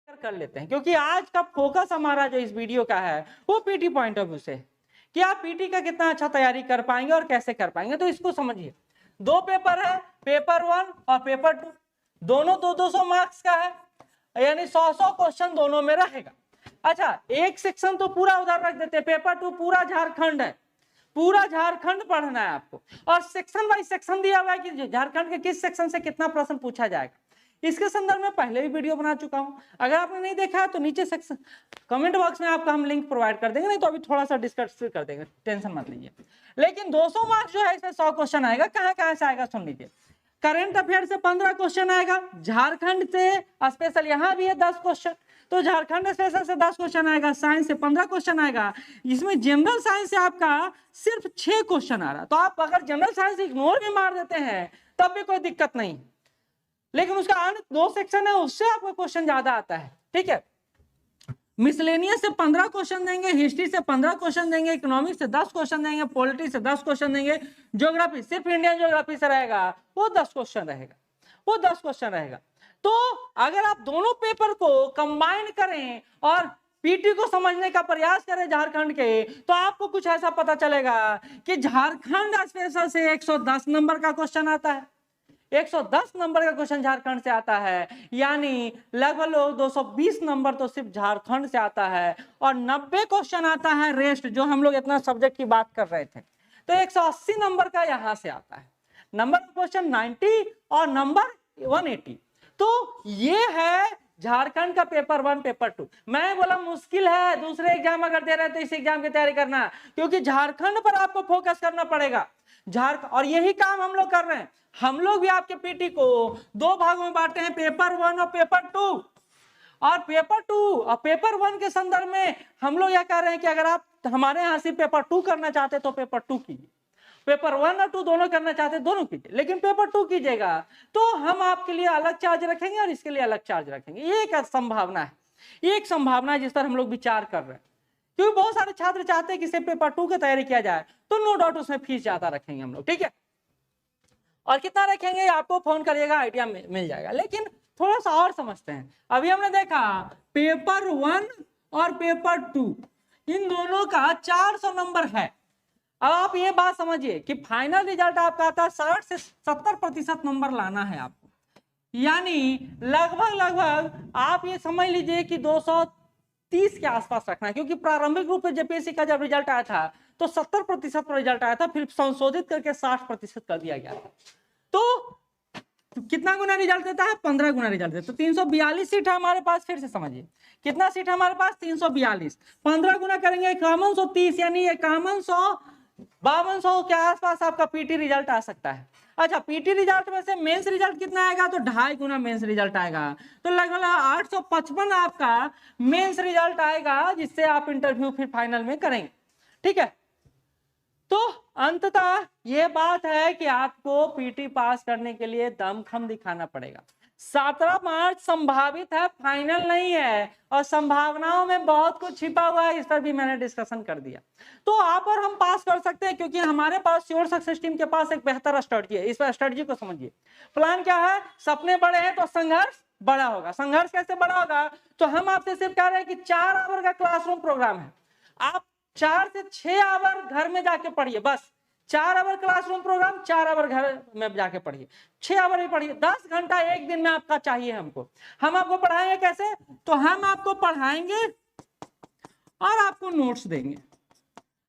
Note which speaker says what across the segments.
Speaker 1: कर लेते हैं, क्योंकि आज का फोकस हमारा जो इस वीडियो का है वो पीटी पॉइंट ऑफ व्यू से कि आप पीटी का कितना अच्छा तैयारी कर पाएंगे और कैसे कर पाएंगे। तो इसको समझिए, दो पेपर है, पेपर 1 और पेपर 2, दोनों 200 मार्क्स का है, यानी 100 क्वेश्चन दोनों में रहेगा। अच्छा, एक सेक्शन तो पूरा उधर रख देते हैं, पेपर 2 पूरा झारखंड है, पूरा झारखंड पढ़ना है आपको, और सेक्शन वाइज सेक्शन दिया हुआ है कि झारखंड के किस सेक्शन से कितना प्रश्न पूछा जाएगा। इसके संदर्भ में पहले भी वीडियो बना चुका हूं, अगर आपने नहीं देखा है तो नीचे सेक्शन कमेंट बॉक्स में आपका हम लिंक प्रोवाइड कर देंगे, नहीं तो अभी थोड़ा सा डिस्कस कर देंगे, टेंशन मत लीजिए। लेकिन 200 मार्क्स जो है इसमें 100 क्वेश्चन आएगा, कहां से आएगा सुन लीजिए। करंट अफेयर से 15 क्वेश्चन आएगा, झारखंड से स्पेशल यहां भी है 10 क्वेश्चन, तो झारखंड स्पेशल से 10 क्वेश्चन आएगा, साइंस से 15 क्वेश्चन आएगा, इसमें जनरल साइंस से आपका सिर्फ 6 क्वेश्चन आ रहा। तो आप अगर जनरल साइंस इग्नोर भी मार देते हैं तब भी कोई दिक्कत नहीं, लेकिन उसका अन्य 2 सेक्शन है उससे आपको क्वेश्चन ज्यादा आता है, ठीक है। मिसलेनियस से 15 क्वेश्चन देंगे, हिस्ट्री से 15 क्वेश्चन देंगे, इकोनॉमिक्स से 10 क्वेश्चन देंगे, पॉलिटी से 10 क्वेश्चन देंगे, ज्योग्राफी सिर्फ इंडियन ज्योग्राफी से रहेगा वो 10 क्वेश्चन रहेगा, वो 10 क्वेश्चन रहेगा। तो अगर आप दोनों पेपर को कंबाइन करें और पीटी को समझने का प्रयास करें झारखंड के, तो आपको कुछ ऐसा पता चलेगा कि झारखंड स्पेशल से 110 नंबर का क्वेश्चन आता है, 110 नंबर का क्वेश्चन झारखंड से आता है, यानी लगभग 220 नंबर तो सिर्फ झारखंड से आता है, और 90 क्वेश्चन आता है रेस्ट, जो हम लोग इतना सब्जेक्ट की बात कर रहे थे, तो 180 नंबर का यहां से आता है, नंबर क्वेश्चन 90 और नंबर 180। तो ये है झारखंड का पेपर 1 पेपर 2। मैं बोला मुश्किल है, दूसरे एग्जाम अगर दे रहे हैं तो इस एग्जाम की तैयारी करना, क्योंकि झारखंड पर आपको फोकस करना पड़ेगा। और यही काम हम लोग कर रहे हैं, हम लोग भी आपके पीटी को 2 भागों में बांटे हैं, पेपर 1 और पेपर 2। और पेपर 2 और पेपर 1 के संदर्भ में हम लोग यह कह रहे हैं कि अगर आप हमारे यहां से पेपर 2 करना चाहते हैं तो पेपर 2 कीजिए, पेपर 1 और 2 दोनों करना चाहते हैं दोनों कीजिए, लेकिन पेपर 2 कीजिएगा तो हम आपके लिए अलग चार्ज रखेंगे और इसके लिए अलग चार्ज रखेंगे। ये एक संभावना है, ये एक संभावना है जिस पर हम लोग विचार कर रहे हैं, क्योंकि बहुत सारे छात्र चाहते हैं कि सिर्फ पेपर 2 की तैयारी किया जाए, तो नो डाउट उसमें फीस ज्यादा रखेंगे हम लोग, ठीक है। और कितना रखेंगे आपको फोन करिएगा, आइडिया मिल जाएगा। लेकिन थोड़ा सा और समझते हैं, अभी हमने देखा पेपर 1 और पेपर 2 इन दोनों का 400 नंबर है। अब आप ये बात समझिए कि फाइनल रिजल्ट आपका आता है 60 से 70% नंबर लाना है आपको, यानी लगभग आप ये समझ लीजिए कि 230 के आसपास रखना है, क्योंकि प्रारंभिक रूप से जेपीएससी का जब रिजल्ट आया था तो 70% पर रिजल्ट आया था, फिर संशोधित करके 60% कर दिया गया था। तो कितना गुना रिजल्ट देता है? 15 गुना रिजल्ट देता है। तो 342 सीट है हमारे पास, फिर से समझिए कितना सीट है हमारे पास? 342, 15 गुना करेंगे 5130, यानी 5100-5200 के आसपास आपका पीटी रिजल्ट आ सकता है। अच्छा, पीटी रिजल्ट में से मेंस रिजल्ट कितना आएगा? तो 2.5 गुना मेंस रिजल्ट आएगा, तो लगभग 855 आपका मेंस रिजल्ट आएगा, जिससे आप इंटरव्यू फिर फाइनल में करेंगे, ठीक है। तो अंततः ये बात है कि आपको पीटी पास करने के लिए दमखम दिखाना पड़ेगा। 17 मार्च संभावित है, फाइनल नहीं है, और संभावनाओं में बहुत कुछ छिपा हुआ है, इस पर भी मैंने डिस्कशन कर दिया। तो आप और हम पास कर सकते हैं, क्योंकि हमारे पास श्योर सक्सेस टीम के पास एक बेहतर स्ट्रेटजी है। इस स्ट्रेटजी को समझिए। प्लान क्या है? सपने बड़े हैं तो संघर्ष बड़ा होगा। संघर्ष कैसे बड़ा होगा? तो हम आपसे सिर्फ कह रहे हैं कि 4 आवर का क्लासरूम प्रोग्राम है, आप 4 से 6 आवर घर में जाके पढ़िए, बस 4 आवर क्लासरूम प्रोग्राम, 4 आवर घर में जाके पढ़िए, 6 आवर भी पढ़िए, 10 घंटा एक दिन में आपका चाहिए हमको। हम आपको पढ़ाएंगे कैसे? तो हम आपको पढ़ाएंगे और आपको नोट्स देंगे,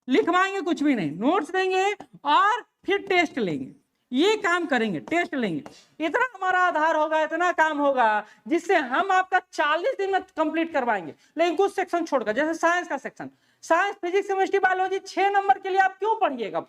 Speaker 1: लिखवाएंगे कुछ भी नहीं, नोट्स देंगे और फिर टेस्ट लेंगे। ये काम करेंगे, टेस्ट लेंगे, इतना हमारा आधार होगा, इतना काम होगा, जिससे हम आपका 40 दिन में कंप्लीट करवाएंगे। लेकिन कुछ सेक्शन छोड़कर, जैसे साइंस का section, science, physics, chemistry, biology 6 number के लिए आप क्यों पढ़िएगा?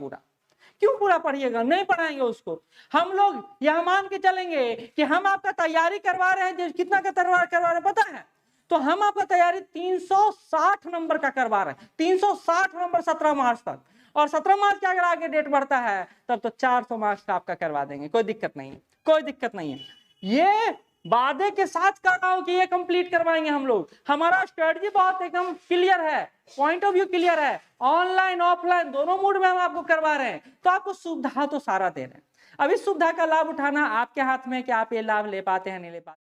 Speaker 1: क्यों पूरा पढ़िएगा? नहीं पढ़ाएंगे उसको। हम लोग यह मान के चलेंगे कि हम आपका तैयारी करवा रहे हैं, कितना का करवा रहे हैं पता है? तो हम आपका तैयारी 360 नंबर का करवा रहे हैं, 360 नंबर 17 मार्च तक, और 17 मार्च के अगर आगे डेट बढ़ता है तब तो 400 मार्क्स का आपका करवा देंगे, कोई दिक्कत नहीं है, कोई दिक्कत नहीं है। ये वादे के साथ कर रहा हूं कि ये कंप्लीट करवाएंगे हम लोग। हमारा स्ट्रेटजी बहुत एकदम क्लियर है, पॉइंट ऑफ व्यू क्लियर है, ऑनलाइन ऑफलाइन दोनों मोड में हम आपको करवा रहे हैं, तो आपको सुविधा तो सारा दे रहे हैं। अब इस सुविधा का लाभ उठाना आपके हाथ में, कि आप ये लाभ ले पाते हैं नहीं ले पाते।